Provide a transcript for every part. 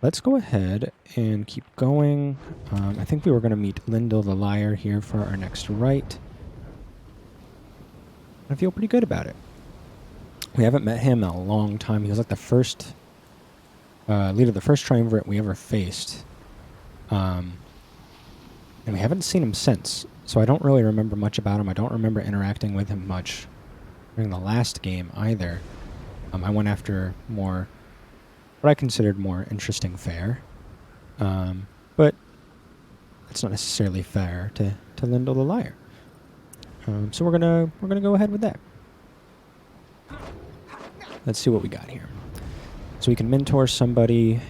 Let's go ahead and keep going. I think we were going to meet Lendel the Liar here for our next rite. I feel pretty good about it. We haven't met him in a long time. He was like the first leader of the first triumvirate we ever faced. And we haven't seen him since, so I don't really remember much about him. I don't remember interacting with him much during the last game either. I went after more, what I considered more interesting fare. But it's not necessarily fair to Lendel the Liar. So we're gonna go ahead with that. Let's see what we got here. So we can mentor somebody.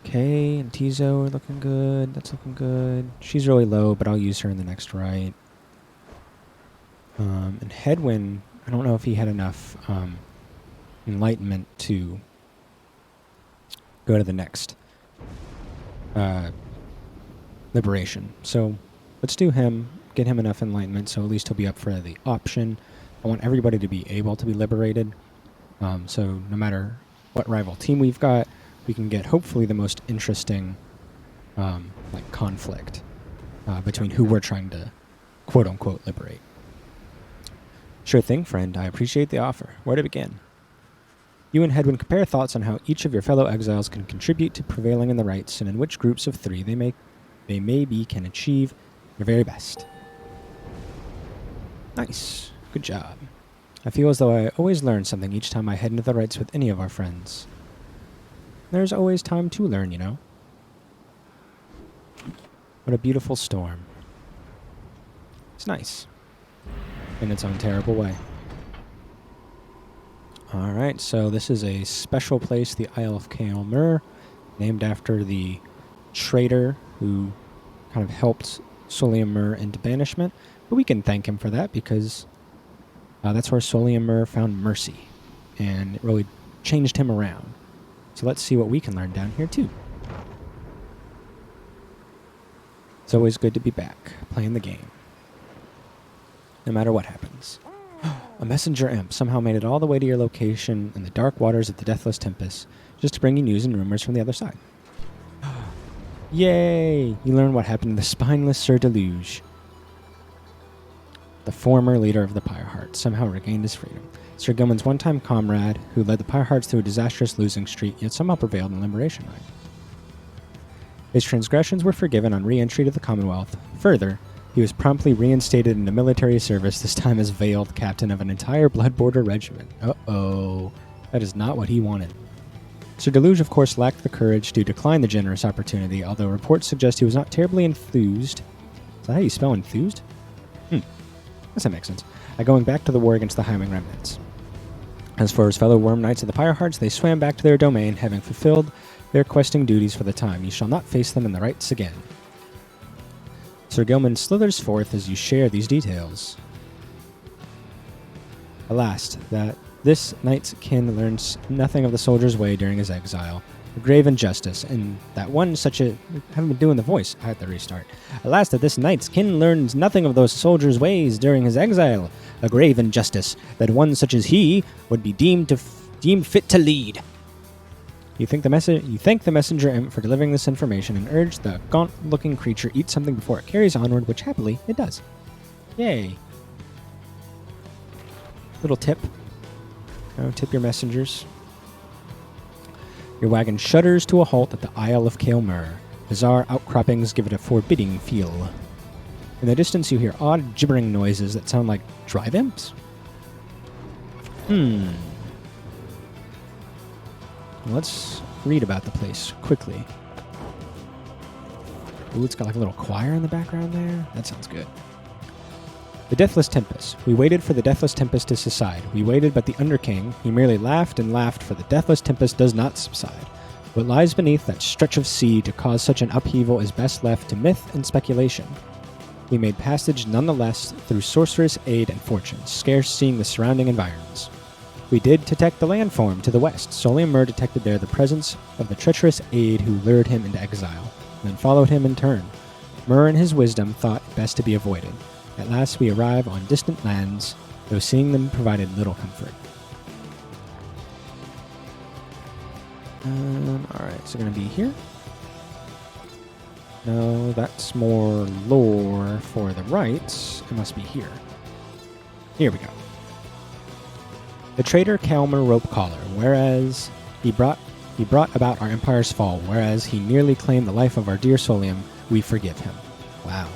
Okay, and Tizo are looking good. That's looking good. She's really low, but I'll use her in the next rite. And Hedwyn, I don't know if he had enough enlightenment to go to the next liberation. So let's do him, get him enough enlightenment so at least he'll be up for the option. I want everybody to be able to be liberated. So no matter what rival team we've got, we can get hopefully the most interesting conflict between who we're trying to quote-unquote liberate. Sure thing, friend. I appreciate the offer. Where to begin? You and Hedwyn compare thoughts on how each of your fellow exiles can contribute to prevailing in the rites, and in which groups of three they maybe can achieve their very best. Nice. Good job. I feel as though I always learn something each time I head into the rites with any of our friends. There's always time to learn, you know. What a beautiful storm. It's nice. In its own terrible way. Alright, so this is a special place, the Isle of Kael'Mer, named after the traitor who kind of helped Solium Mur into banishment. But we can thank him for that because that's where Solium Mur found mercy. And it really changed him around. So let's see what we can learn down here, too. It's always good to be back, playing the game. No matter what happens. A messenger imp somehow made it all the way to your location in the dark waters of the Deathless Tempest, just to bring you news and rumors from the other side. Yay! You learn what happened to the spineless Sir Deluge. The former leader of the Pyre somehow regained his freedom. Sir Gilman's one-time comrade, who led the Pyre through a disastrous losing streak, yet somehow prevailed in the liberation rite. His transgressions were forgiven on re-entry to the Commonwealth. Further, he was promptly reinstated into military service, this time as veiled captain of an entire Blood Border regiment. Uh-oh. That is not what he wanted. Sir Deluge, of course, lacked the courage to decline the generous opportunity, although reports suggest he was not terribly enthused. Is that how you spell enthused? Guess that makes sense. Going back to the war against the Highwing Remnants. As for his fellow Worm Knights of the Pyre Hearts, they swam back to their domain, having fulfilled their questing duties for the time. You shall not face them in the rites again. Sir Gilman slithers forth as you share these details. Alas, that this knight's kin learns nothing of the soldier's way during his exile. A grave injustice, and that one such a... I haven't been doing the voice. I had to restart. Alas, that this knight's kin learns nothing of those soldier's ways during his exile. A grave injustice, that one such as he would be deemed fit to lead. You thank the messenger imp for delivering this information and urge the gaunt-looking creature eat something before it carries onward, which happily it does. Yay. Little tip. Tip your messengers. Your wagon shudders to a halt at the Isle of Kael'Mer. Bizarre outcroppings give it a forbidding feel. In the distance you hear odd gibbering noises that sound like drive imps? Let's read about the place quickly. Ooh, it's got like a little choir in the background there. That sounds good. The Deathless Tempest. We waited for the Deathless Tempest to subside. We waited, but the Underking, he merely laughed and laughed, for the Deathless Tempest does not subside. What lies beneath that stretch of sea to cause such an upheaval is best left to myth and speculation. We made passage nonetheless through sorcerous aid and fortune, scarce seeing the surrounding environs. We did detect the landform to the west. Solium Mur detected there the presence of the treacherous aid who lured him into exile, and then followed him in turn. Mur in his wisdom thought it best to be avoided. At last we arrive on distant lands, though seeing them provided little comfort. Alright, so going to be here. No, that's more lore for the rights. It must be here. Here we go. The traitor Kalmar rope collar, whereas he brought about our empire's fall, whereas he nearly claimed the life of our dear Solium, we forgive him. Wow.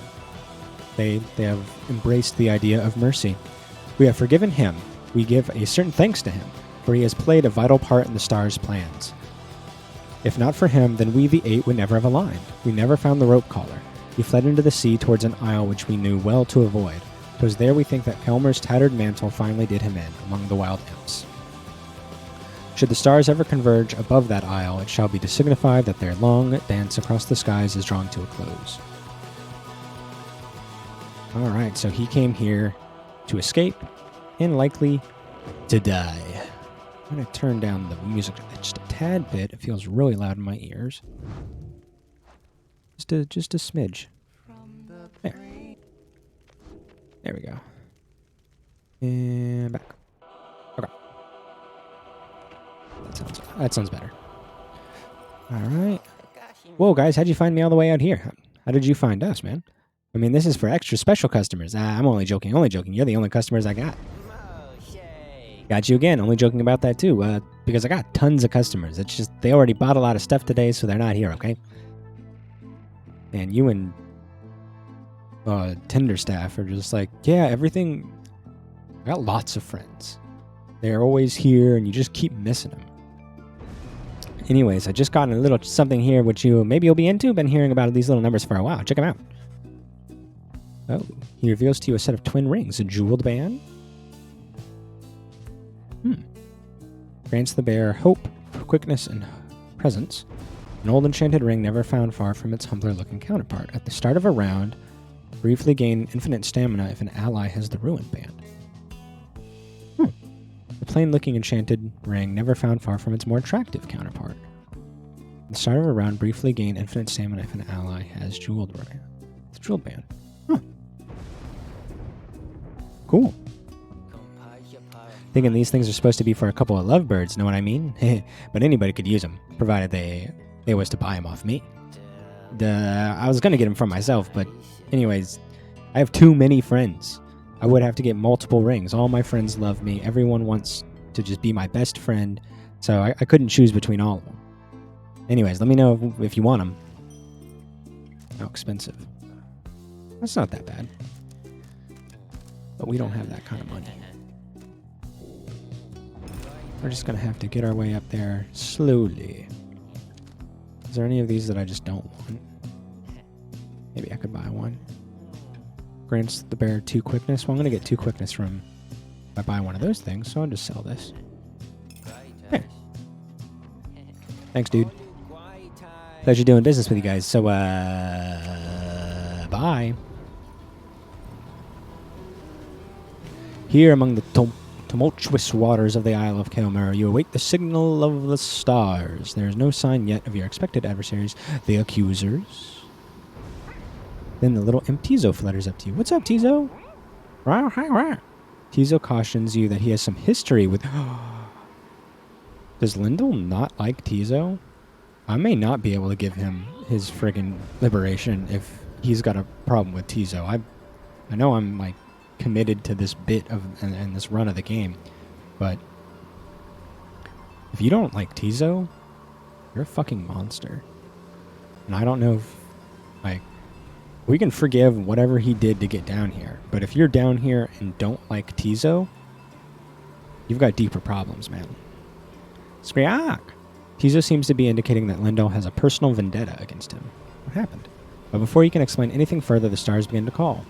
They have embraced the idea of mercy. We have forgiven him. We give a certain thanks to him, for he has played a vital part in the Star's plans. If not for him, then we the Eight would never have aligned. We never found the rope collar. He fled into the sea towards an isle which we knew well to avoid. 'Twas there we think that Kelmer's tattered mantle finally did him in, among the wild imps. Should the stars ever converge above that isle, it shall be to signify that their long dance across the skies is drawing to a close. Alright, so he came here to escape, and likely to die. I'm going to turn down the music just a tad bit. It feels really loud in my ears. Just a smidge. There. There we go. And back. Okay. That sounds better. Alright. Whoa, guys, how'd you find me all the way out here? How did you find us, man? I mean, this is for extra special customers. I'm only joking. You're the only customers I got. Got you again. Only joking about that, too. Because I got tons of customers. It's just, they already bought a lot of stuff today, so they're not here, okay? And you and Tinder staff are just like, yeah, everything... I got lots of friends. They're always here, and you just keep missing them. Anyways, I just got a little something here which maybe you'll be into. Been hearing about these little numbers for a while. Check them out. Oh, he reveals to you a set of twin rings. A jeweled band? Grants the bearer hope, quickness, and presence. An old enchanted ring never found far from its humbler-looking counterpart. At the start of a round, briefly gain infinite stamina if an ally has the ruined band. The plain-looking enchanted ring never found far from its more attractive counterpart. At the start of a round, briefly gain infinite stamina if an ally has jeweled band. It's a jeweled band. Cool. Thinking these things are supposed to be for a couple of lovebirds, know what I mean? But anybody could use them, provided they was to buy them off me. I was going to get them for myself, but anyways, I have too many friends. I would have to get multiple rings. All my friends love me. Everyone wants to just be my best friend, so I couldn't choose between all of them. Anyways, let me know if you want them. How expensive. That's not that bad. But we don't have that kind of money. We're just going to have to get our way up there slowly. Is there any of these that I just don't want? Maybe I could buy one. Grants the bearer 2 quickness. Well, I'm going to get 2 quickness from if I buy one of those things, so I'll just sell this. There. Thanks, dude. Pleasure doing business with you guys. So, bye. Here among the tumultuous waters of the Isle of Kelmer, you await the signal of the stars. There is no sign yet of your expected adversaries, the accusers. Then the little imp Tizo flutters up to you. What's up, Tizo? Tizo cautions you that he has some history with... Does Lendel not like Tizo? I may not be able to give him his friggin' liberation if he's got a problem with Tizo. I know I'm, like, committed to this bit of and this run of the game, but if you don't like Tizo, you're a fucking monster. And I don't know if, like, we can forgive whatever he did to get down here, but if you're down here and don't like Tizo, you've got deeper problems, man. Skriak! Tizo seems to be indicating that Lendel has a personal vendetta against him. What happened? But before you can explain anything further, the stars begin to call.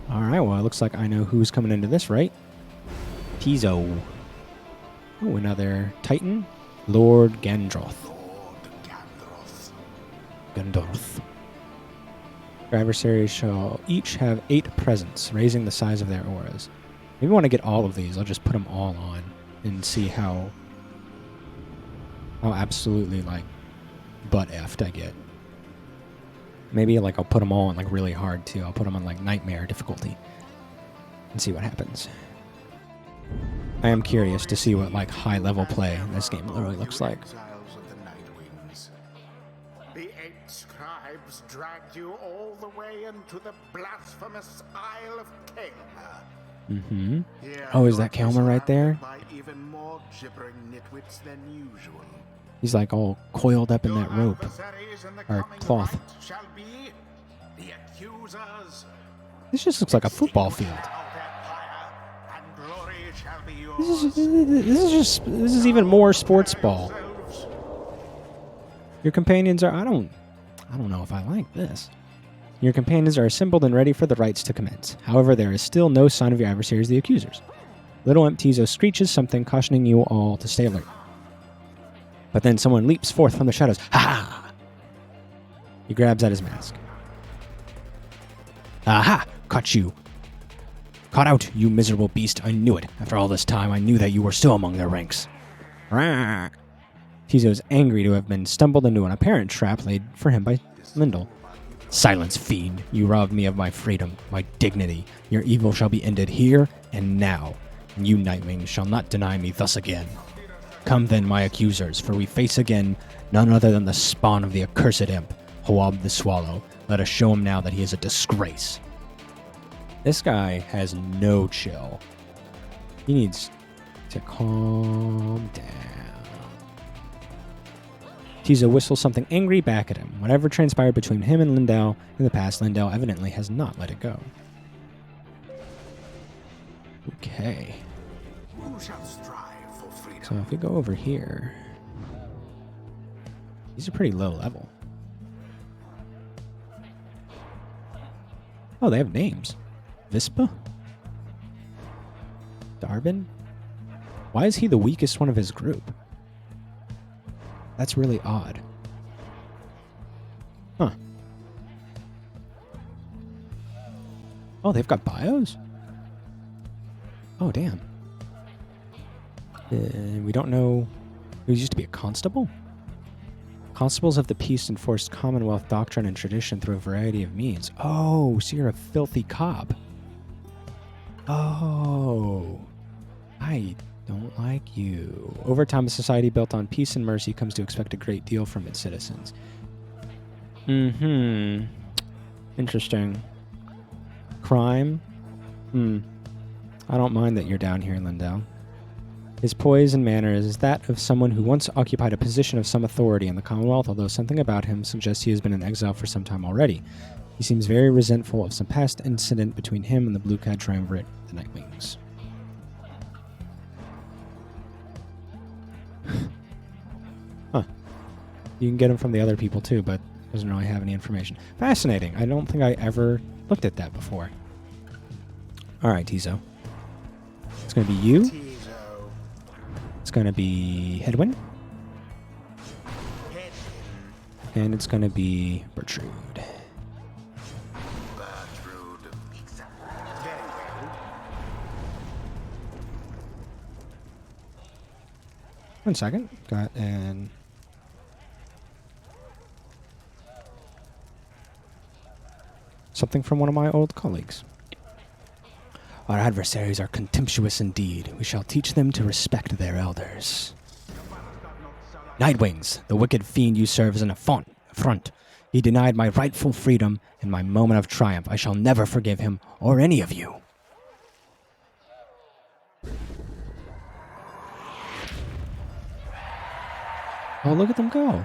Alright, well, it looks like I know who's coming into this, right? Tizo. Oh, another Titan. Lord Gandroth. Gandorth. Your adversaries shall each have 8 presents, raising the size of their auras. Maybe I want to get all of these. I'll just put them all on and see how absolutely, like, butt-effed I get. Maybe, like, I'll put them all on, like, really hard, too. I'll put them on, like, nightmare difficulty and see what happens. I am curious to see what, like, high-level play this game literally looks like. Exiles of the Nightwings. The 8 scribes dragged you all the way into the blasphemous Isle of Kaelma. Mm-hmm. Here Oh, is you're that Kaelma right there? by even more gibbering nitwits than usual. He's, like, all coiled up in that Your rope. adversaries in the Or coming cloth. fight shall be the accusers. This just looks like a football field. This is even more sports ball. Your companions are... I don't know if I like this. Your companions are assembled and ready for the rites to commence. However, there is still no sign of your adversaries, the accusers. Little Imp Tizo screeches something, cautioning you all to stay alert. But then someone leaps forth from the shadows. Ha! He grabs at his mask. Aha! Caught you. Caught out, you miserable beast. I knew it. After all this time, I knew that you were still among their ranks. Rah! Tizo is angry to have been stumbled into an apparent trap laid for him by Lendel. Silence, fiend. You robbed me of my freedom, my dignity. Your evil shall be ended here and now. And you, Nightwing, shall not deny me thus again. Come then, my accusers, for we face again none other than the spawn of the accursed imp, Hawab the Swallow. Let us show him now that he is a disgrace. This guy has no chill. He needs to calm down. Tizo whistles something angry back at him. Whatever transpired between him and Lendel in the past, Lendel evidently has not let it go. Okay. Who shall strive for freedom? So if we go over here, these are pretty low level. Oh, they have names. Vispa? Darbin? Why is he the weakest one of his group? That's really odd. Huh. Oh, they've got bios? Oh, damn. We don't know... He used to be a constable? Constables of the peace enforced Commonwealth doctrine and tradition through a variety of means. Oh, so you're a filthy cop. Oh. I don't like you. Over time, a society built on peace and mercy comes to expect a great deal from its citizens. Mm-hmm. Interesting. Crime? I don't mind that you're down here, Lendel. His poise and manner is that of someone who once occupied a position of some authority in the Commonwealth, although something about him suggests he has been in exile for some time already. He seems very resentful of some past incident between him and the Blue Cad Triumvirate, the Nightwings. Huh. You can get him from the other people too, but doesn't really have any information. Fascinating. I don't think I ever looked at that before. Alright, Tizo. It's going to be you. It's going to be Hedwyn. And it's going to be Bertrude. One second. Got an... something from one of my old colleagues. Our adversaries are contemptuous indeed. We shall teach them to respect their elders. Nightwings, the wicked fiend you serve is an affront. He denied my rightful freedom in my moment of triumph. I shall never forgive him or any of you. Oh, look at them go.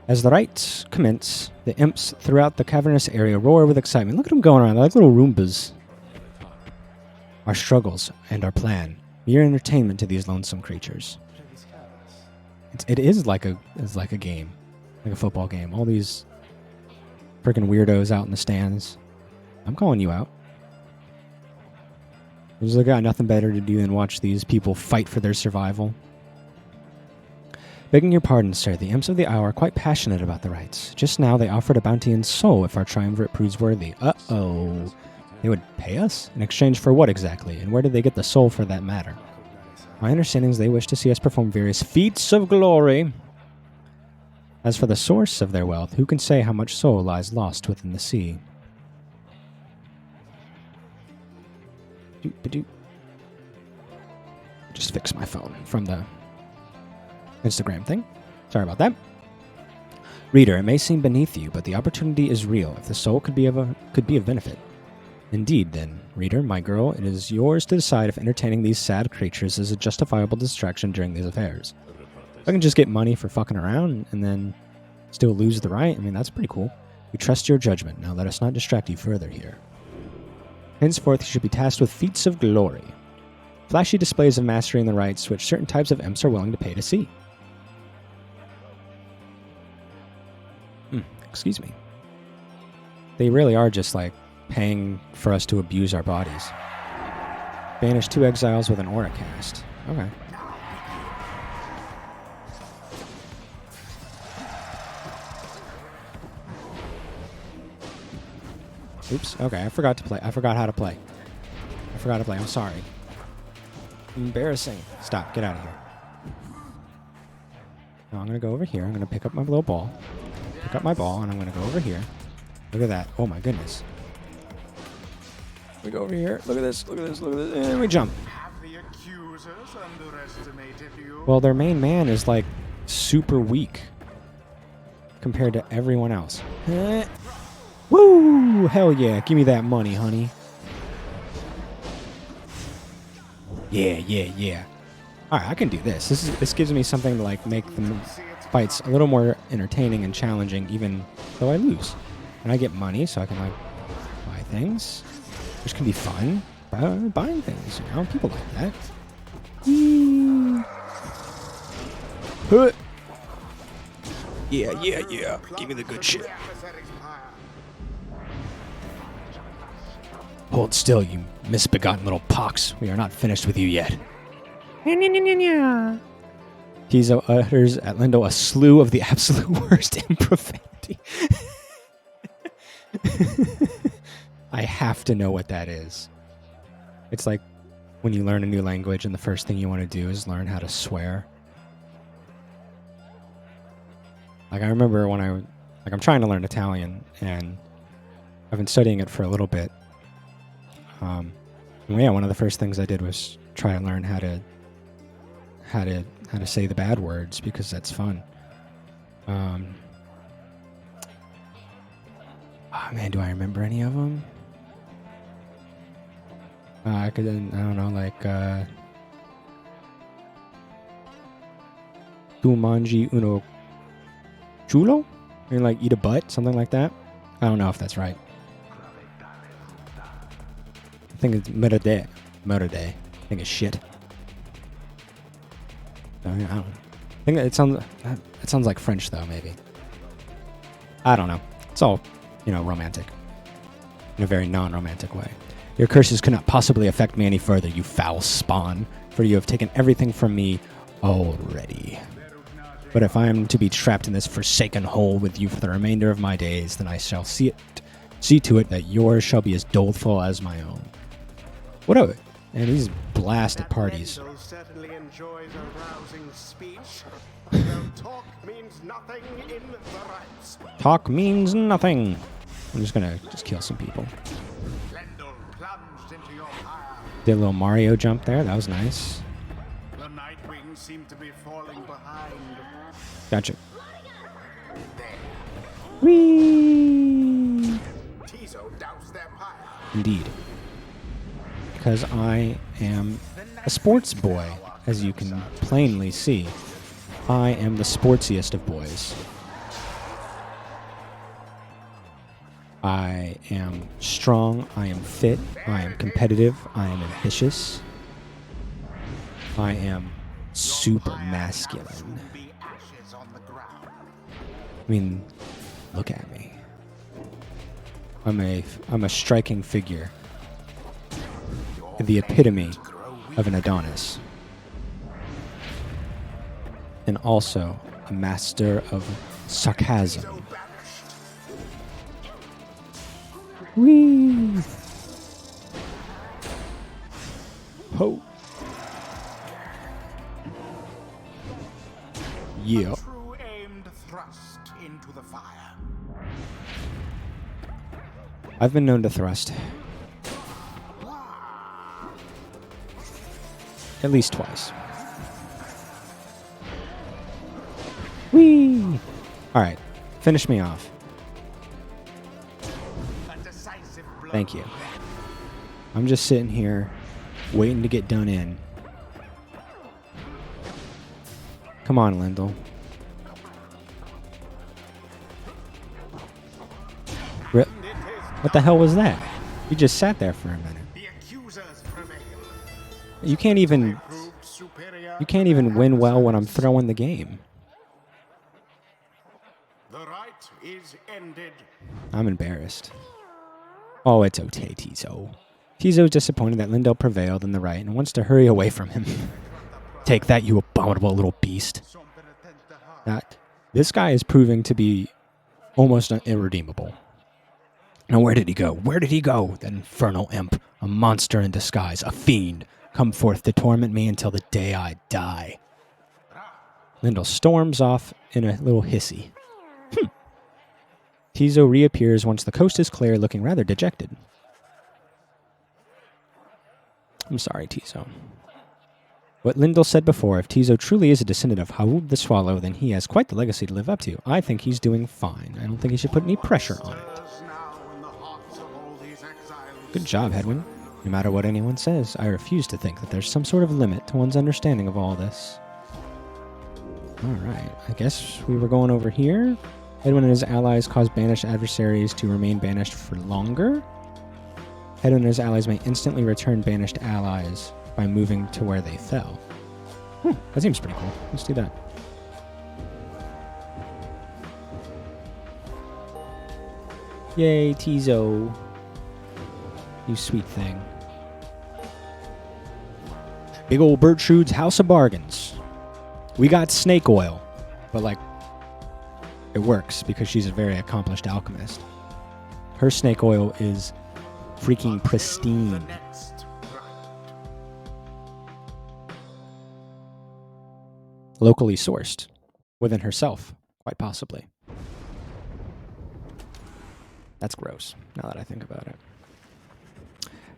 As the rites commence, the imps throughout the cavernous area roar with excitement. Look at them going around. They're like little Roombas. Our struggles and our plan. Mere entertainment to these lonesome creatures. It is like a game. Like a football game. All these freaking weirdos out in the stands. I'm calling you out. There's like got nothing better to do than watch these people fight for their survival. Begging your pardon, sir, the imps of the hour are quite passionate about the rites. Just now they offered a bounty in soul if our triumvirate proves worthy. Uh-oh. They would pay us? In exchange for what exactly? And where did they get the soul for that matter? My understanding is they wish to see us perform various feats of glory. As for the source of their wealth, who can say how much soul lies lost within the sea? Doop-a-doop. Just fix my phone from the Instagram thing. Sorry about that. Reader, it may seem beneath you, but the opportunity is real. If the soul could be of benefit. Indeed, then, reader, my girl, it is yours to decide if entertaining these sad creatures is a justifiable distraction during these affairs. If I can just get money for fucking around and then still lose the right, I mean, that's pretty cool. We trust your judgment. Now let us not distract you further here. Henceforth, you should be tasked with feats of glory. Flashy displays of mastery in the rites which certain types of imps are willing to pay to see. Excuse me. They really are just like paying for us to abuse our bodies. Banish 2 exiles with an aura cast. Okay. Oops. Okay, I forgot to play. I forgot how to play. I'm sorry. Embarrassing. Stop. Get out of here. Now I'm going to go over here. I'm going to pick up my little ball. Pick up my ball, and I'm going to go over here. Look at that. Oh, my goodness. We go over here. Look at this. Look at this. Look at this. And we jump. Have the accusers underestimated you? Well, their main man is, like, super weak compared to everyone else. Woo! Hell yeah. Give me that money, honey. Yeah. Alright, I can do this. This gives me something to, like, make the fights a little more entertaining and challenging, even though I lose. And I get money, so I can, like, buy things, which can be fun. Buying things, you know? People like that. Yeah. Give me the good shit. Hold still, you misbegotten little pox. We are not finished with you yet. Tizo utters at Lendel a slew of the absolute worst in profanity. I have to know what that is. It's like when you learn a new language and the first thing you want to do is learn how to swear. Like I remember when I'm trying to learn Italian and I've been studying it for a little bit. One of the first things I did was try to learn how to say the bad words because that's fun. Oh man, do I remember any of them? I don't know, like tu mangi uno chulo? I mean, like eat a butt, something like that. I don't know if that's right. I think it's merode. I think it's shit. I don't know. I think it sounds like French though, maybe. I don't know. It's all, romantic. In a very non-romantic way. Your curses cannot possibly affect me any further, you foul spawn, for you have taken everything from me already. But if I am to be trapped in this forsaken hole with you for the remainder of my days, then I shall see to it that yours shall be as doleful as my own. What of it? And he's blast at parties. Lendel certainly enjoys a rousing speech. Though talk means nothing in the rites. Talk means nothing. I'm just gonna kill some people. Lendel plunged into your fire. Did a little Mario jump there. That was nice. The Nightwings seem to be falling behind. Gotcha. There. Whee! Tizo doused their pyre. Indeed. Because I am a sports boy, as you can plainly see. I am the sportsiest of boys. I am strong, I am fit, I am competitive, I am ambitious. I am super masculine. I mean, look at me. I'm a striking figure. The epitome of an Adonis. And also a master of sarcasm. Whee! Ho! Yeah. True aimed thrust into the fire. I've been known to thrust. At least twice. Whee! Alright, finish me off. A decisive blow. Thank you. I'm just sitting here, waiting to get done in. Come on, Lendel. What the hell was that? You just sat there for a minute. The accusers prevail. You can't even Proved superior. win well when I'm throwing the game. The right is ended. I'm embarrassed. Oh, it's okay, Tizo. Tizo's disappointed that Lendel prevailed in the right and wants to hurry away from him. Take that, you abominable little beast. This guy is proving to be almost irredeemable. Now, where did he go? Where did he go? That infernal imp, a monster in disguise, a fiend, come forth to torment me until the day I die. Lendel storms off in a little hissy. Tizo reappears once the coast is clear, looking rather dejected. I'm sorry, Tizo. What Lendel said before, if Tizo truly is a descendant of Haub the Swallow, then he has quite the legacy to live up to. I think he's doing fine. I don't think he should put any pressure on it. Good job, Hedwin. No matter what anyone says, I refuse to think that there's some sort of limit to one's understanding of all this. Alright, I guess we were going over here. Hedwin and his allies cause banished adversaries to remain banished for longer. Hedwin and his allies may instantly return banished allies by moving to where they fell. That seems pretty cool. Let's do that. Yay, Tizo. You sweet thing. Big old Bertrude's House of Bargains. We got snake oil, but like, it works because she's a very accomplished alchemist. Her snake oil is freaking pristine. Locally sourced. Within herself, quite possibly. That's gross, now that I think about it.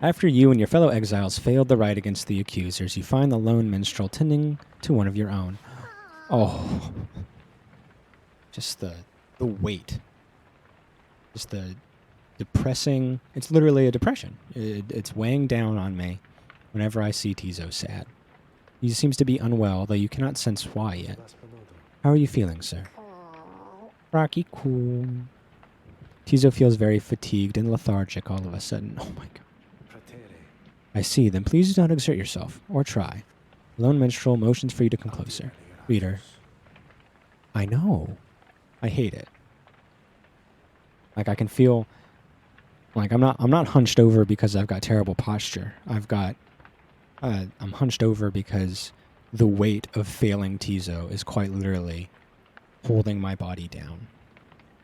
After you and your fellow exiles failed the right against the accusers, you find the lone minstrel tending to one of your own. Oh. Just the weight. Just the depressing... It's literally a depression. It's weighing down on me whenever I see Tizo sad. He seems to be unwell, though you cannot sense why yet. How are you feeling, sir? Rocky cool. Tizo feels very fatigued and lethargic all of a sudden. Oh my god. I see, then please do not exert yourself, or try. Lone minstrel motions for you to come closer. Reader. I know. I hate it. Like, I can feel... Like, I'm not hunched over because I've got terrible posture. I'm hunched over because the weight of failing Tizo is quite literally holding my body down.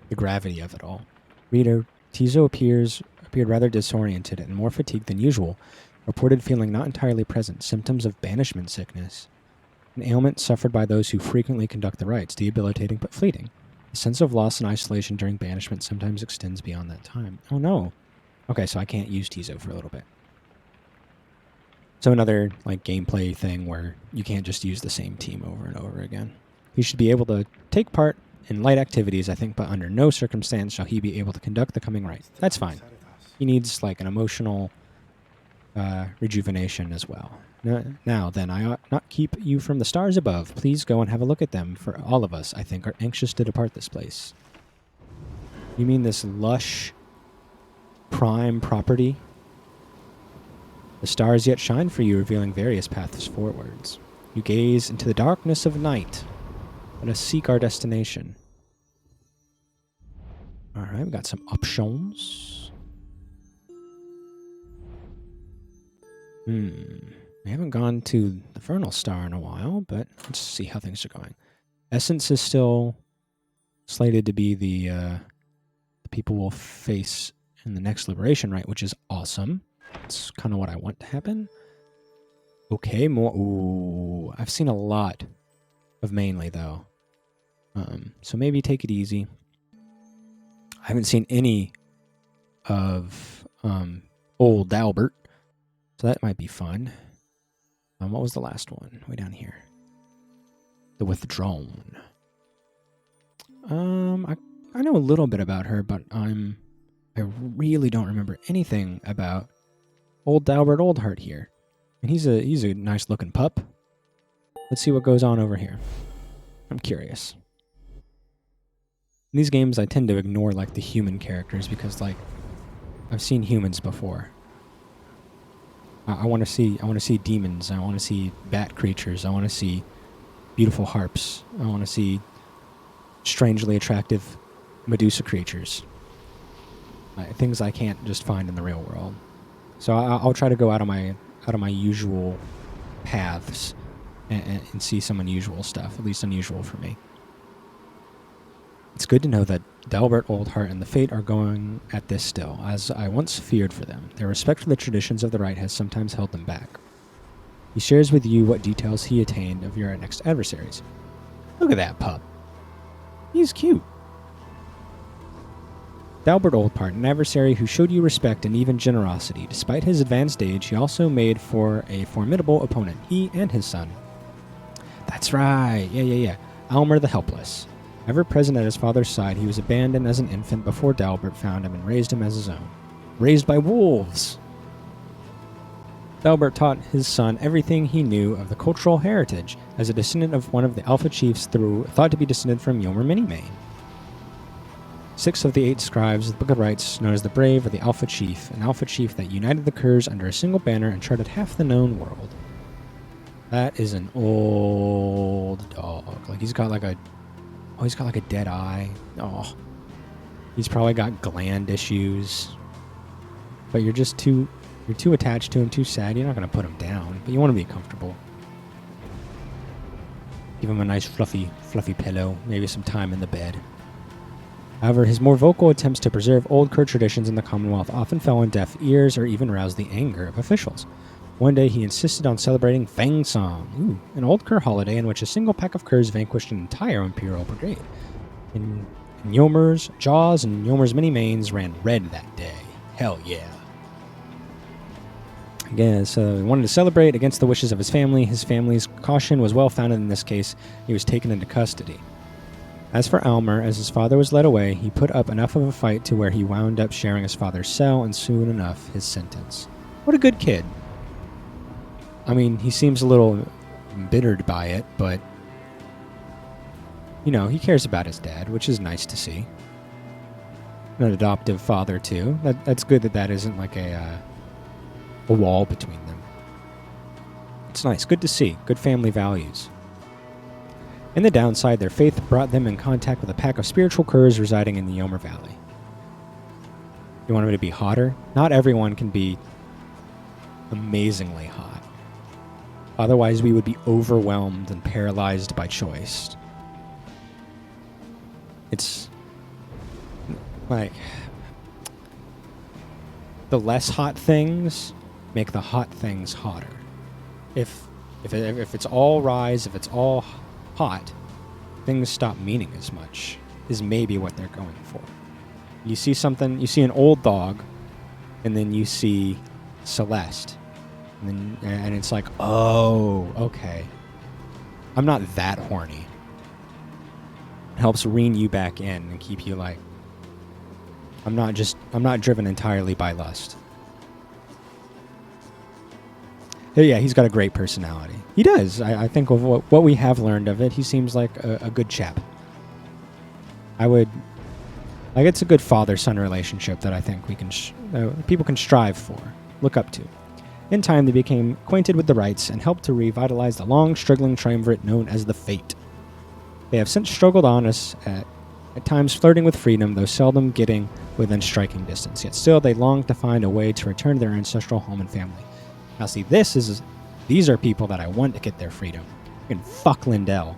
The gravity of it all. Reader, Tizo appeared rather disoriented and more fatigued than usual, reported feeling not entirely present, symptoms of banishment sickness. An ailment suffered by those who frequently conduct the rites, debilitating but fleeting. The sense of loss and isolation during banishment sometimes extends beyond that time. Oh no. Okay, so I can't use Tizo for a little bit. So another like gameplay thing where you can't just use the same team over and over again. He should be able to take part in light activities, I think, but under no circumstance shall he be able to conduct the coming rite. That's fine. He needs like an emotional rejuvenation as well. Now then, I ought not keep you from the stars above. Please go and have a look at them, for all of us, I think, are anxious to depart this place. You mean this lush prime property? The stars yet shine for you, revealing various paths forwards. You gaze into the darkness of night. Let us seek our destination. Alright, we got some options. We haven't gone to the Vernal Star in a while, but let's see how things are going. Essence is still slated to be the people we'll face in the next Liberation Rite, which is awesome. It's kind of what I want to happen. Okay, more... Ooh, I've seen a lot of mainly, though. So maybe take it easy. I haven't seen any of old Albert, so that might be fun. What was the last one? Way down here. The Withdrawn. I know a little bit about her, but I really don't remember anything about old Dalbert Oldheart here. And he's a nice looking pup. Let's see what goes on over here. I'm curious. In these games, I tend to ignore like the human characters because like I've seen humans before. I want to see demons. I want to see bat creatures. I want to see beautiful harps. I want to see strangely attractive Medusa creatures. Things I can't just find in the real world. So I'll try to go out of my usual paths and see some unusual stuff, at least unusual for me. It's good to know that Dalbert Oldheart and the Fate are going at this still, as I once feared for them. Their respect for the traditions of the Rite has sometimes held them back. He shares with you what details he attained of your next adversaries. Look at that pup. He's cute. Dalbert Oldheart, an adversary who showed you respect and even generosity. Despite his advanced age, he also made for a formidable opponent, he and his son. That's right. Yeah. Almer the Helpless. Ever present at his father's side, he was abandoned as an infant before Dalbert found him and raised him as his own. Raised by wolves! Dalbert taught his son everything he knew of the cultural heritage, as a descendant of one of the Alpha Chiefs thought to be descended from Yomer Minimane. 6 of the 8 scribes of the Book of Rites, known as the Brave, or the Alpha Chief, an Alpha Chief that united the Curs under a single banner and charted half the known world. That is an old dog. Like he's got like a dead eye. Oh. He's probably got gland issues. But you're too attached to him, too sad. You're not going to put him down, but you want to be comfortable. Give him a nice fluffy pillow, maybe some time in the bed. However, his more vocal attempts to preserve old Cur traditions in the Commonwealth often fell on deaf ears or even roused the anger of officials. One day, he insisted on celebrating Fang Song, an old Cur holiday in which a single pack of Curs vanquished an entire Imperial brigade. And Yomer's jaws and Yomer's Minimanes ran red that day. Hell yeah. Again, so he wanted to celebrate against the wishes of his family. His family's caution was well founded in this case. He was taken into custody. As for Almer, as his father was led away, he put up enough of a fight to where he wound up sharing his father's cell and soon enough his sentence. What a good kid. I mean, he seems a little embittered by it, but, you know, he cares about his dad, which is nice to see. An adoptive father, too. That's good that isn't like a wall between them. It's nice. Good to see. Good family values. In the downside, their faith brought them in contact with a pack of spiritual curs residing in the Yomer Valley. You want them to be hotter? Not everyone can be amazingly hot. Otherwise, we would be overwhelmed and paralyzed by choice. It's like the less hot things make the hot things hotter. If it's all rise, if it's all hot, things stop meaning as much, is maybe what they're going for. You see an old dog, and then you see Celeste. And it's like, oh, okay. I'm not that horny. It helps rein you back in and keep you like, I'm not driven entirely by lust. But yeah, he's got a great personality. He does. I think of what we have learned of it, he seems like a good chap. It's a good father-son relationship that I think we can people can strive for, look up to. In time, they became acquainted with the rites and helped to revitalize the long, struggling triumvirate known as the Fate. They have since struggled on us at times flirting with freedom, though seldom getting within striking distance. Yet still, they long to find a way to return to their ancestral home and family. Now, see, these are people that I want to get their freedom. You can fuck Lendel.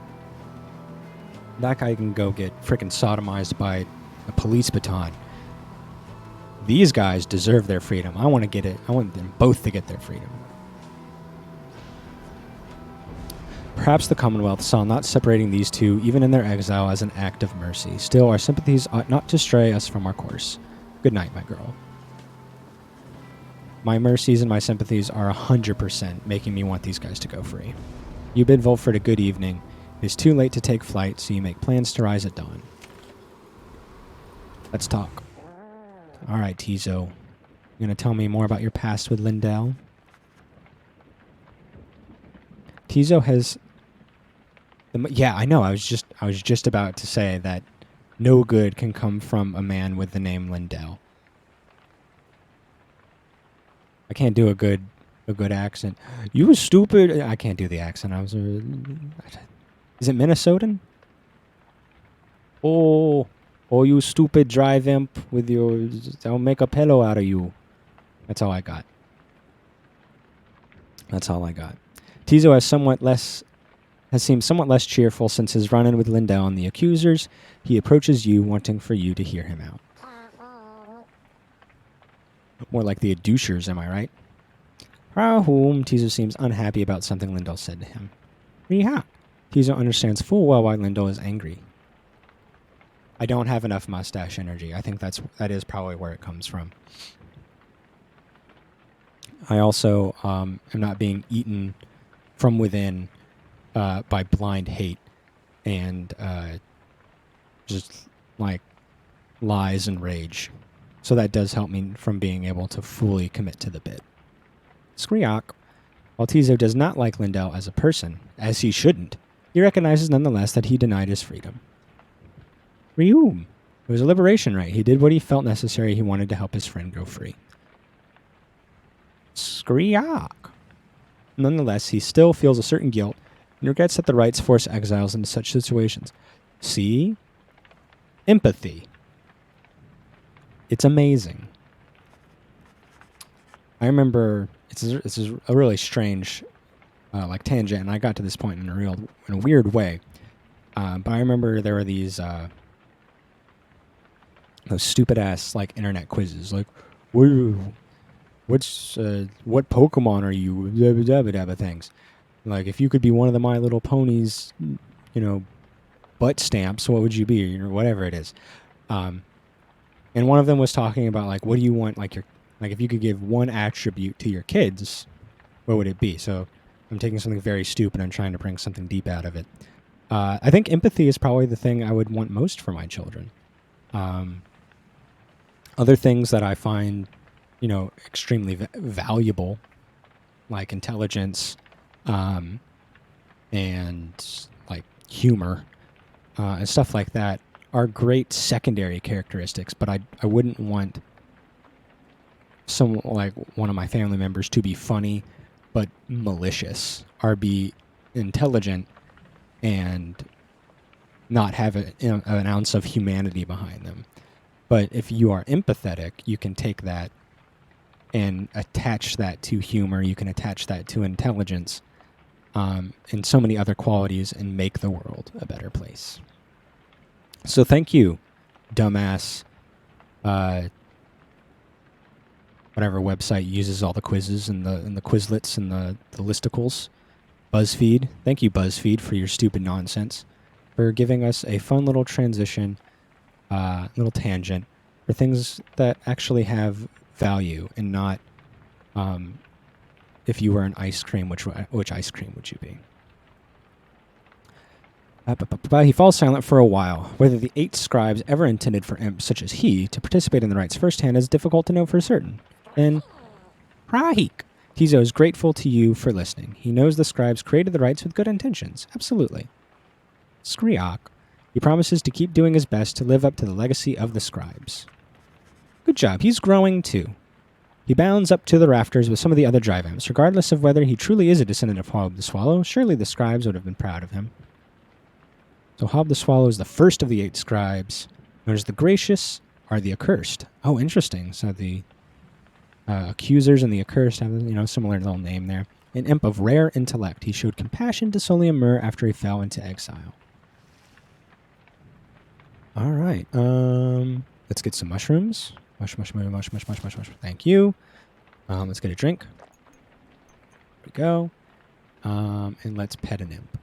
That guy can go get frickin' sodomized by a police baton. These guys deserve their freedom. I want them both to get their freedom. Perhaps the Commonwealth saw not separating these two, even in their exile, as an act of mercy. Still, our sympathies ought not to stray us from our course. Good night, my girl. My mercies and my sympathies are 100% making me want these guys to go free. You bid Volfred a good evening. It is too late to take flight, so you make plans to rise at dawn. Let's talk. All right, Tizo. You gonna tell me more about your past with Lendel? Tizo has... Yeah, I know. I was just about to say that no good can come from a man with the name Lendel. I can't do a good accent. You was stupid. I can't do the accent. Is it Minnesotan? Oh, you stupid drive imp with your... I'll make a pillow out of you. That's all I got. Tizo has seemed somewhat less cheerful since his run-in with Lendel and the accusers. He approaches you, wanting for you to hear him out. More like the adducers, am I right? Rahum, Tizo seems unhappy about something Lendel said to him. Riha. Tizo understands full well why Lendel is angry. I don't have enough mustache energy. I think that is probably where it comes from. I also am not being eaten from within by blind hate and just like lies and rage. So that does help me from being able to fully commit to the bit. Skriak. While Tizo does not like Lendel as a person, as he shouldn't, he recognizes nonetheless that he denied his freedom. Ryum. It was a liberation right. He did what he felt necessary. He wanted to help his friend go free. Skriak. Nonetheless, he still feels a certain guilt and regrets that the rites force exiles into such situations. See? Empathy. It's amazing. I remember it's a really strange like tangent, and I got to this point in a weird way. But I remember there were these those stupid ass like internet quizzes, like what Pokemon are you? Things. Like if you could be one of the My Little Ponies, butt stamps, what would you be? Or whatever it is. And one of them was talking about like, what do you want? Like if you could give one attribute to your kids, what would it be? So I'm taking something very stupid and trying to bring something deep out of it. I think empathy is probably the thing I would want most for my children. Other things that I find, extremely valuable, like intelligence, and like humor, and stuff like that, are great secondary characteristics, but I wouldn't want someone like one of my family members to be funny but malicious, or be intelligent and not have an ounce of humanity behind them. But if you are empathetic, you can take that and attach that to humor, you can attach that to intelligence, and so many other qualities, and make the world a better place. So thank you, dumbass, whatever website uses all the quizzes and the Quizlets and the listicles. BuzzFeed. Thank you, BuzzFeed, for your stupid nonsense, for giving us a fun little transition, little tangent, for things that actually have value, and not if you were an ice cream, which ice cream would you be? He falls silent for a while. Whether the 8 scribes ever intended for imps such as he to participate in the rites firsthand is difficult to know for certain. Then, Rahik. Tizo is grateful to you for listening. He knows the scribes created the rites with good intentions. Absolutely. Skriak. He promises to keep doing his best to live up to the legacy of the scribes. Good job. He's growing too. He bounds up to the rafters with some of the other drive imps. Regardless of whether he truly is a descendant of Hob the Swallow, surely the scribes would have been proud of him. So Hob the Swallow is the first of the 8 scribes. Known as the Gracious are the Accursed. Oh, interesting. So the accusers and the Accursed have a similar little name there. An imp of rare intellect. He showed compassion to Soliamur after he fell into exile. All right. Let's get some mushrooms. Mush. Thank you. Let's get a drink. There we go. And let's pet an imp.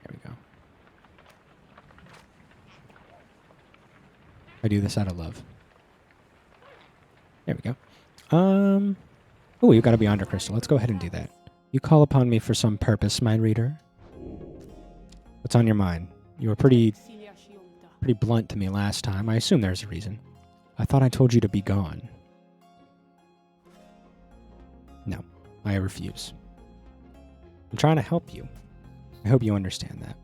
There we go. I do this out of love. There we go. Oh, we've got a Beyonder Crystal. Let's go ahead and do that. You call upon me for some purpose, my reader. What's on your mind? You were pretty blunt to me last time. I assume there's a reason. I thought I told you to be gone. No, I refuse. I'm trying to help you. I hope you understand that.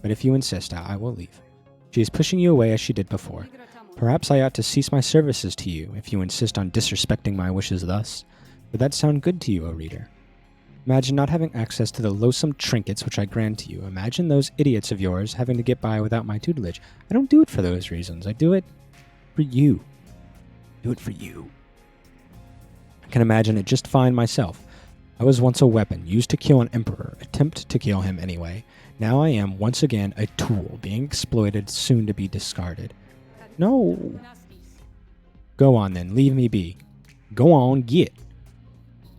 But if you insist, I will leave. She is pushing you away as she did before. Perhaps I ought to cease my services to you if you insist on disrespecting my wishes thus. Would that sound good to you, O reader? Imagine not having access to the loathsome trinkets which I grant to you. Imagine those idiots of yours having to get by without my tutelage. I don't do it for those reasons. I do it for you. I do it for you. I can imagine it just fine myself. I was once a weapon, used to kill an emperor, attempt to kill him anyway. Now I am, once again, a tool, being exploited, soon to be discarded. No. Go on then, leave me be. Go on, get.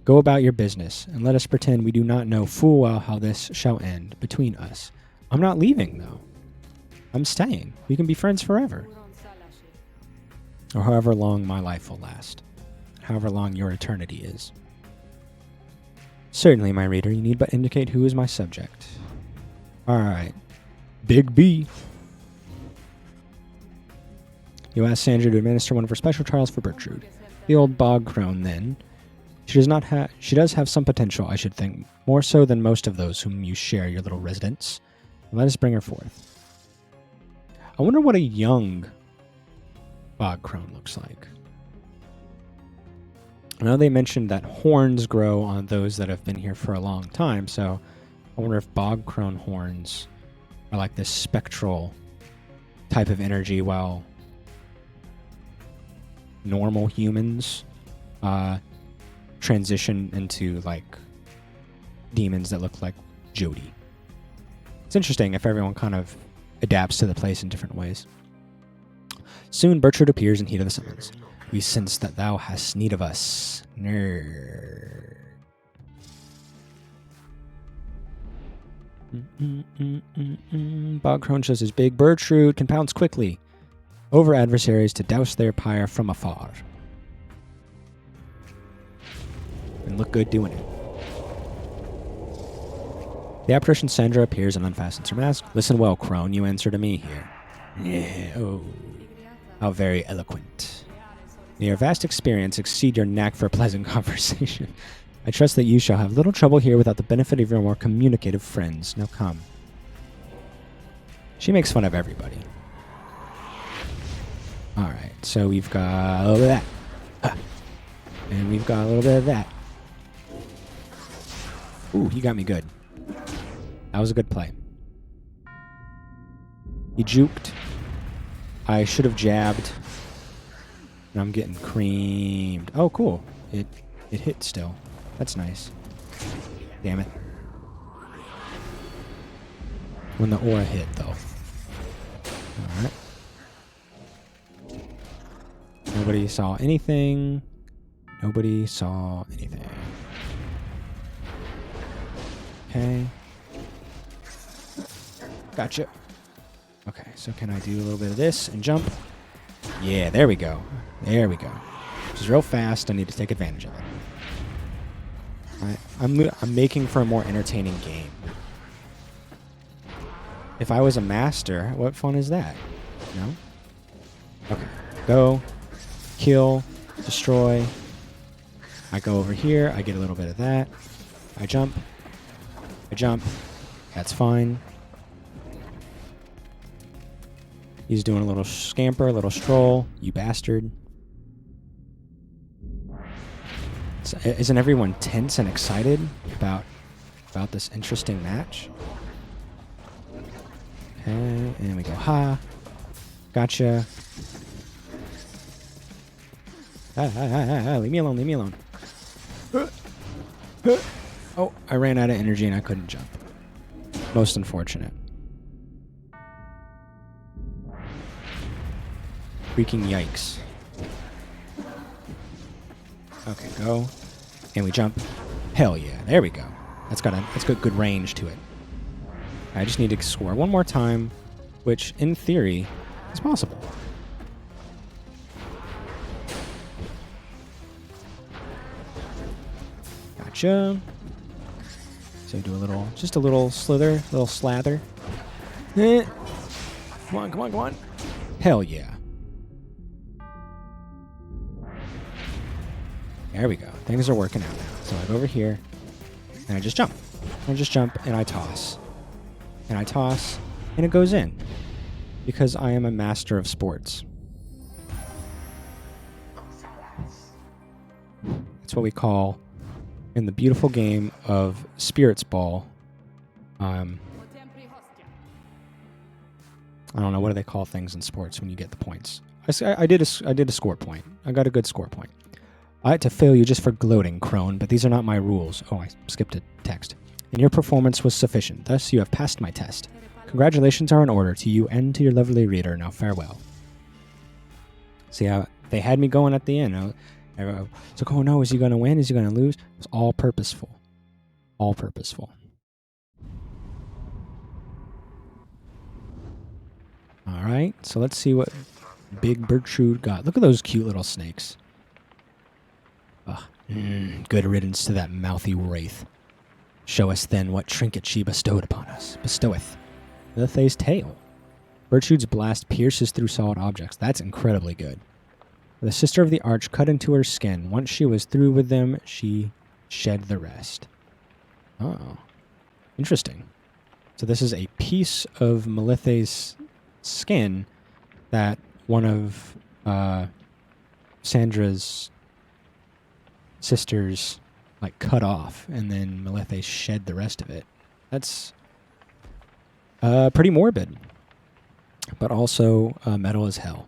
Go about your business, and let us pretend we do not know full well how this shall end between us. I'm not leaving, though. I'm staying. We can be friends forever. Or however long my life will last. However long your eternity is. Certainly, my reader, you need but indicate who is my subject. Alright. Big B. You ask Sandra to administer one of her special trials for Bertrude. The old bog crone, then. She does have some potential, I should think, more so than most of those whom you share your little residence. Let us bring her forth. I wonder what a young bog crone looks like. I know they mentioned that horns grow on those that have been here for a long time, so I wonder if bog crone horns are like this spectral type of energy, while normal humans transition into like demons that look like Jody. It's interesting if everyone kind of adapts to the place in different ways. Soon Bertrude appears in heat of the summons. We sense that thou hast need of us. Nerd. Bogcrone shows his big. Bertrude can pounce quickly over adversaries to douse their pyre from afar. And look good doing it. The apparition Sandra appears and unfastens her mask. Listen well, crone, you answer to me here. Yeah, oh. How very eloquent. May your vast experience exceed your knack for pleasant conversation. I trust that you shall have little trouble here without the benefit of your more communicative friends. Now come. She makes fun of everybody. Alright, so we've got a little bit of that. And we've got a little bit of that. Ooh, he got me good. That was a good play. He juked. I should have jabbed. And I'm getting creamed. Oh, cool. It hit still. That's nice. Damn it. When the aura hit, though. Alright. Nobody saw anything. Nobody saw anything. Okay. Gotcha. Okay, so can I do a little bit of this and jump? Yeah, there we go. There we go. Which is real fast. I need to take advantage of it. I'm making for a more entertaining game. If I was a master, what fun is that? No? Okay. Go. Kill. Destroy. I go over here. I get a little bit of that. I jump. I jump. That's fine. He's doing a little scamper, a little stroll. You bastard. So, isn't everyone tense and excited about this interesting match? Okay, and we go, ha. Gotcha. Leave me alone, leave me alone. Oh, I ran out of energy and I couldn't jump. Most unfortunate. Freaking yikes. Okay, go. And we jump. Hell yeah, there we go. That's got good range to it. I just need to score one more time, which in theory is possible. Gotcha. So do a little, just a little slither, little slather. Eh. Come on, come on, come on. Hell yeah. There we go. Things are working out now. So I go over here, and I just jump. I just jump, and I toss. And I toss, and it goes in. Because I am a master of sports. That's what we call, in the beautiful game of Spirits Ball, I don't know, what do they call things in sports when you get the points? I did a score point. I got a good score point. I had to fail you just for gloating, crone, but these are not my rules. Oh, I skipped a text. And your performance was sufficient. Thus, you have passed my test. Congratulations are in order to you and to your lovely reader. Now, farewell. See how they had me going at the end. I was like, oh no, is he going to win? Is he going to lose? It was all purposeful. All purposeful. All right, so let's see what Big Bertrude got. Look at those cute little snakes. Good riddance to that mouthy wraith. Show us then what trinket she bestoweth. Lithay's tail. Bertrude's blast pierces through solid objects. That's incredibly good. The sister of the arch cut into her skin. Once she was through with them, she shed the rest. Oh, interesting. So this is a piece of Melithay's skin that one of Sandra's sisters like cut off, and then Melithay shed the rest of it. That's pretty morbid, but also metal as hell.